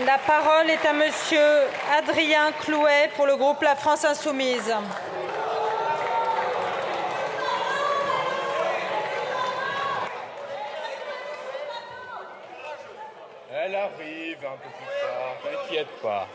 La parole est à monsieur Adrien Clouet pour le groupe La France Insoumise. Elle arrive un peu plus tard, t'inquiète pas.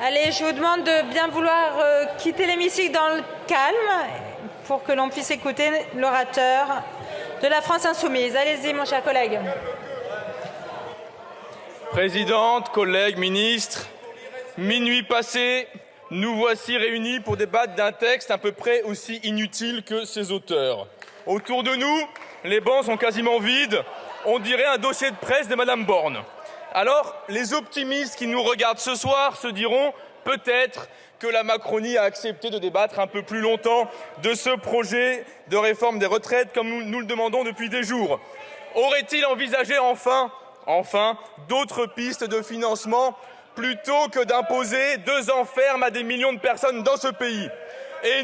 Allez, je vous demande de bien vouloir quitter l'hémicycle dans le calme pour que l'on puisse écouter l'orateur de la France Insoumise. Allez-y, mon cher collègue. Présidente, collègues, ministres, minuit passé, nous voici réunis pour débattre d'un texte à peu près aussi inutile que ses auteurs. Autour de nous, les bancs sont quasiment vides, on dirait un dossier de presse de Madame Borne. Alors, les optimistes qui nous regardent ce soir se diront peut-être que la Macronie a accepté de débattre un peu plus longtemps de ce projet de réforme des retraites comme nous le demandons depuis des jours. Aurait-il envisagé enfin d'autres pistes de financement plutôt que d'imposer 2 ans ferme à des millions de personnes dans ce pays? Et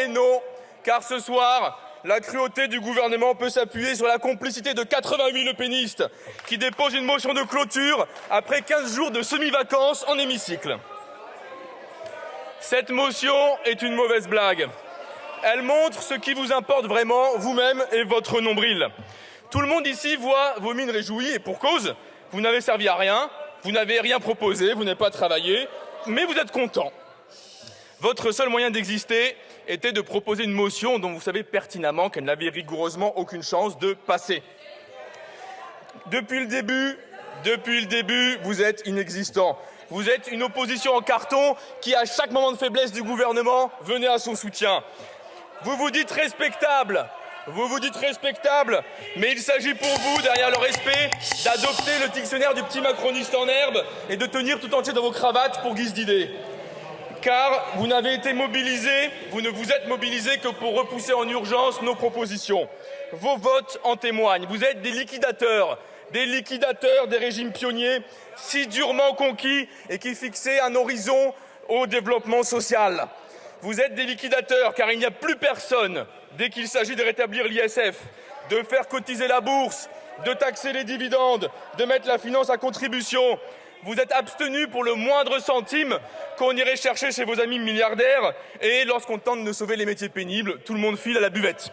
non, car ce soir, la cruauté du gouvernement peut s'appuyer sur la complicité de 88 lepénistes qui déposent une motion de clôture après 15 jours de semi-vacances en hémicycle. Cette motion est une mauvaise blague. Elle montre ce qui vous importe vraiment, vous-même et votre nombril. Tout le monde ici voit vos mines réjouies et pour cause, vous n'avez servi à rien, vous n'avez rien proposé, vous n'avez pas travaillé, mais vous êtes content. Votre seul moyen d'exister était de proposer une motion dont vous savez pertinemment qu'elle n'avait rigoureusement aucune chance de passer. Depuis le début, vous êtes inexistant. Vous êtes une opposition en carton qui, à chaque moment de faiblesse du gouvernement, venait à son soutien. Vous vous dites respectable, mais il s'agit pour vous, derrière le respect, d'adopter le dictionnaire du petit macroniste en herbe et de tenir tout entier dans vos cravates pour guise d'idées. Car vous ne vous êtes mobilisés que pour repousser en urgence nos propositions. Vos votes en témoignent. Vous êtes des liquidateurs des régimes pionniers si durement conquis et qui fixaient un horizon au développement social. Vous êtes des liquidateurs car il n'y a plus personne, dès qu'il s'agit de rétablir l'ISF, de faire cotiser la bourse, de taxer les dividendes, de mettre la finance à contribution. Vous êtes abstenus pour le moindre centime qu'on irait chercher chez vos amis milliardaires et lorsqu'on tente de sauver les métiers pénibles, tout le monde file à la buvette.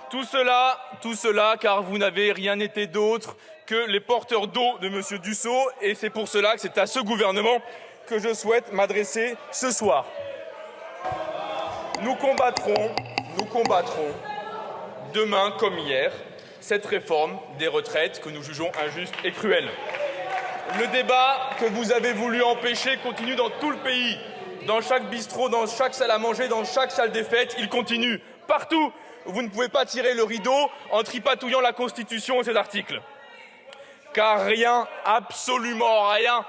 Tout cela car vous n'avez rien été d'autre que les porteurs d'eau de M. Dussopt et c'est pour cela que c'est à ce gouvernement que je souhaite m'adresser ce soir. Nous combattrons demain comme hier cette réforme des retraites que nous jugeons injuste et cruelle. Le débat que vous avez voulu empêcher continue dans tout le pays, dans chaque bistrot, dans chaque salle à manger, dans chaque salle des fêtes, il continue. Partout, vous ne pouvez pas tirer le rideau en tripatouillant la Constitution et ses articles. Car rien, absolument rien,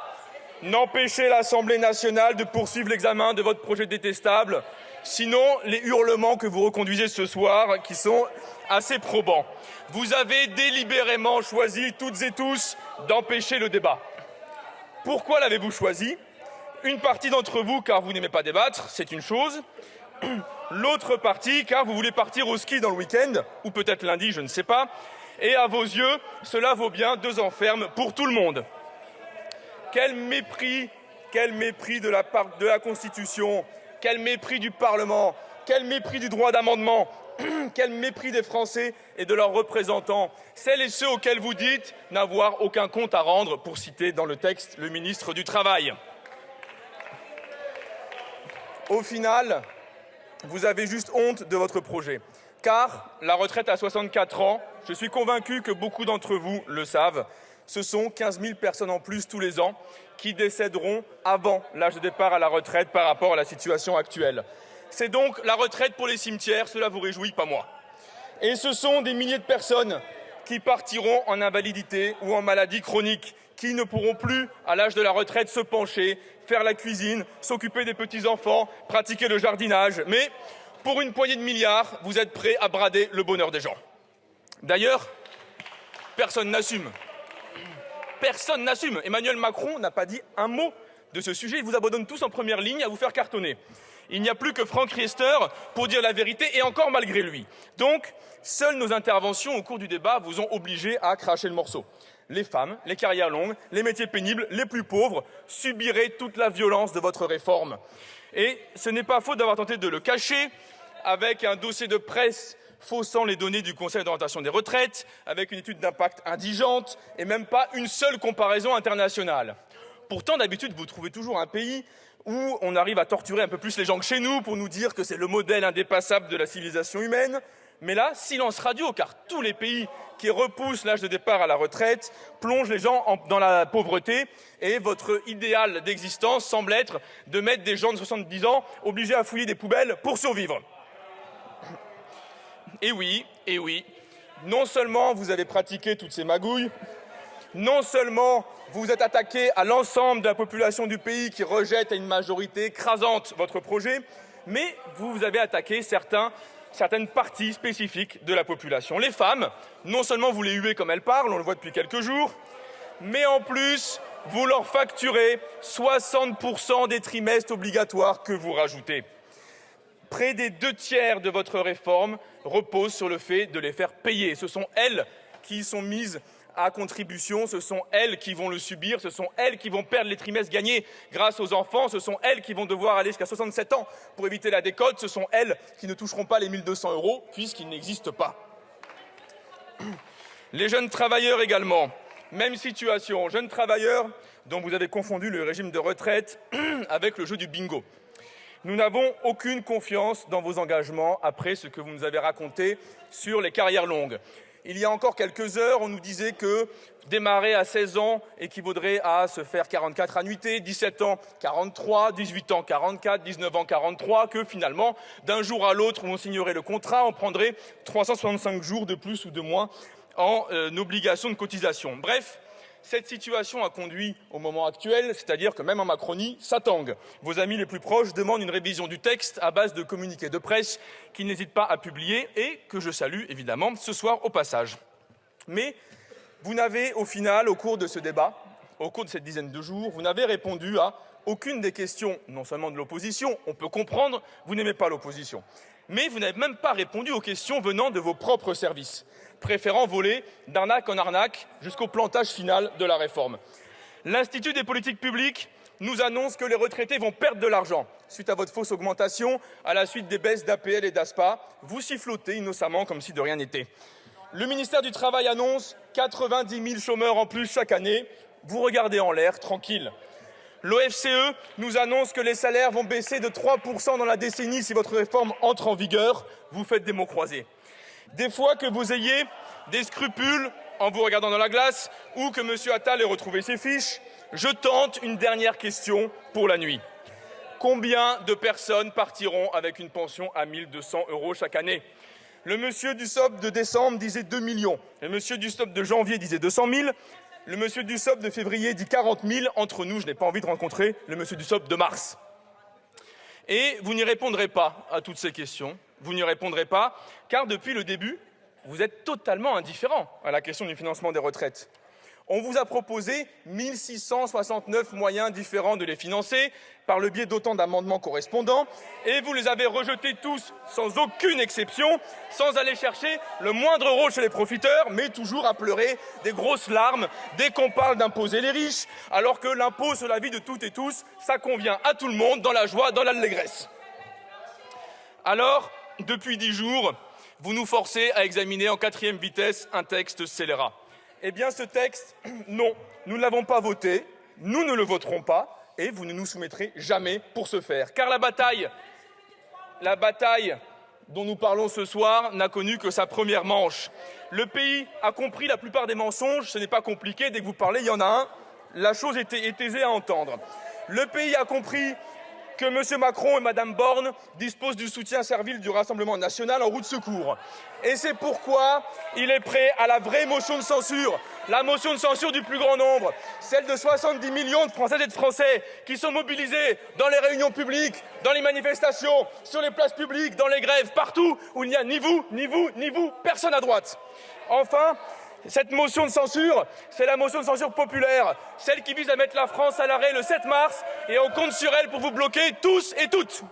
n'empêchait l'Assemblée nationale de poursuivre l'examen de votre projet détestable, sinon les hurlements que vous reconduisez ce soir, qui sont assez probants. Vous avez délibérément choisi, toutes et tous, d'empêcher le débat. Pourquoi l'avez-vous choisi? Une partie d'entre vous, car vous n'aimez pas débattre, c'est une chose. L'autre partie, car vous voulez partir au ski dans le week-end, ou peut-être lundi, je ne sais pas. Et à vos yeux, cela vaut bien 2 ans ferme pour tout le monde. Quel mépris de la part de la Constitution, quel mépris du Parlement, quel mépris du droit d'amendement, quel mépris des Français et de leurs représentants, celles et ceux auxquels vous dites n'avoir aucun compte à rendre, pour citer dans le texte le ministre du Travail. Au final, vous avez juste honte de votre projet. Car la retraite à 64 ans, je suis convaincu que beaucoup d'entre vous le savent, ce sont 15 000 personnes en plus tous les ans qui décéderont avant l'âge de départ à la retraite par rapport à la situation actuelle. C'est donc la retraite pour les cimetières, cela vous réjouit, pas moi. Et ce sont des milliers de personnes qui partiront en invalidité ou en maladie chronique, qui ne pourront plus, à l'âge de la retraite, se pencher, faire la cuisine, s'occuper des petits-enfants, pratiquer le jardinage. Mais pour une poignée de milliards, vous êtes prêts à brader le bonheur des gens. D'ailleurs, personne n'assume. personne n'assume. Emmanuel Macron n'a pas dit un mot de ce sujet. Ils vous abandonnent tous en première ligne à vous faire cartonner. Il n'y a plus que Franck Riester pour dire la vérité, et encore malgré lui. Donc, seules nos interventions au cours du débat vous ont obligé à cracher le morceau. Les femmes, les carrières longues, les métiers pénibles, les plus pauvres subiraient toute la violence de votre réforme. Et ce n'est pas faute d'avoir tenté de le cacher avec un dossier de presse faussant les données du Conseil d'orientation des retraites, avec une étude d'impact indigente et même pas une seule comparaison internationale. Pourtant, d'habitude, vous trouvez toujours un pays où on arrive à torturer un peu plus les gens que chez nous pour nous dire que c'est le modèle indépassable de la civilisation humaine. Mais là, silence radio, car tous les pays qui repoussent l'âge de départ à la retraite plongent les gens dans la pauvreté, et votre idéal d'existence semble être de mettre des gens de 70 ans obligés à fouiller des poubelles pour survivre. Et oui, non seulement vous avez pratiqué toutes ces magouilles, non seulement vous vous êtes attaqué à l'ensemble de la population du pays qui rejette à une majorité écrasante votre projet, mais vous avez attaqué certaines parties spécifiques de la population. Les femmes, non seulement vous les huez comme elles parlent, on le voit depuis quelques jours, mais en plus, vous leur facturez 60% des trimestres obligatoires que vous rajoutez. Près des 2/3 de votre réforme reposent sur le fait de les faire payer. Ce sont elles qui sont mises à contribution, ce sont elles qui vont le subir, ce sont elles qui vont perdre les trimestres gagnés grâce aux enfants, ce sont elles qui vont devoir aller jusqu'à 67 ans pour éviter la décote, ce sont elles qui ne toucheront pas les 1 200 € puisqu'ils n'existent pas. Les jeunes travailleurs également, même situation, jeunes travailleurs dont vous avez confondu le régime de retraite avec le jeu du bingo. Nous n'avons aucune confiance dans vos engagements après ce que vous nous avez raconté sur les carrières longues. Il y a encore quelques heures, on nous disait que démarrer à 16 ans équivaudrait à se faire 44 annuités, 17 ans 43, 18 ans 44, 19 ans 43, que finalement, d'un jour à l'autre où on signerait le contrat, on prendrait 365 jours de plus ou de moins en obligation de cotisation. Bref, cette situation a conduit au moment actuel, c'est-à-dire que même en Macronie, ça tangue. Vos amis les plus proches demandent une révision du texte à base de communiqués de presse qu'ils n'hésitent pas à publier et que je salue évidemment ce soir au passage. Mais vous n'avez au final, au cours de ce débat, au cours de cette dizaine de jours, vous n'avez répondu à aucune des questions, non seulement de l'opposition, on peut comprendre, vous n'aimez pas l'opposition, mais vous n'avez même pas répondu aux questions venant de vos propres services, préférant voler d'arnaque en arnaque jusqu'au plantage final de la réforme. L'Institut des politiques publiques nous annonce que les retraités vont perdre de l'argent suite à votre fausse augmentation, à la suite des baisses d'APL et d'ASPA. Vous sifflotez innocemment comme si de rien n'était. Le ministère du Travail annonce 90 000 chômeurs en plus chaque année. Vous regardez en l'air, tranquille. L'OFCE nous annonce que les salaires vont baisser de 3% dans la décennie si votre réforme entre en vigueur. Vous faites des mots croisés. Des fois que vous ayez des scrupules en vous regardant dans la glace ou que M. Attal ait retrouvé ses fiches, je tente une dernière question pour la nuit. Combien de personnes partiront avec une pension à 1 200 € chaque année? Le monsieur Dussopt de décembre disait 2 millions. Le monsieur Dussopt de janvier disait 200 000. Le monsieur Dussopt de février dit 40 000. Entre nous, je n'ai pas envie de rencontrer le monsieur Dussopt de mars. Et vous n'y répondrez pas à toutes ces questions. Vous n'y répondrez pas, car depuis le début, vous êtes totalement indifférent à la question du financement des retraites. On vous a proposé 1669 moyens différents de les financer, par le biais d'autant d'amendements correspondants, et vous les avez rejetés tous, sans aucune exception, sans aller chercher le moindre rôle chez les profiteurs, mais toujours à pleurer des grosses larmes dès qu'on parle d'imposer les riches, alors que l'impôt sur la vie de toutes et tous, ça convient à tout le monde, dans la joie, dans l'allégresse. Alors, depuis 10 jours, vous nous forcez à examiner en 4e vitesse un texte scélérat. Eh bien, ce texte, non, nous ne l'avons pas voté, nous ne le voterons pas, et vous ne nous soumettrez jamais pour ce faire. Car la bataille dont nous parlons ce soir n'a connu que sa première manche. Le pays a compris la plupart des mensonges, ce n'est pas compliqué, dès que vous parlez, il y en a un, la chose est aisée à entendre. Le pays a compris que M. Macron et Mme Borne disposent du soutien servile du Rassemblement national en roue de secours. Et c'est pourquoi il est prêt à la vraie motion de censure, la motion de censure du plus grand nombre, celle de 70 millions de Françaises et de Français qui sont mobilisés dans les réunions publiques, dans les manifestations, sur les places publiques, dans les grèves, partout où il n'y a ni vous, personne à droite. Enfin, Cette motion de censure, c'est la motion de censure populaire, celle qui vise à mettre la France à l'arrêt le 7 mars, et on compte sur elle pour vous bloquer tous et toutes.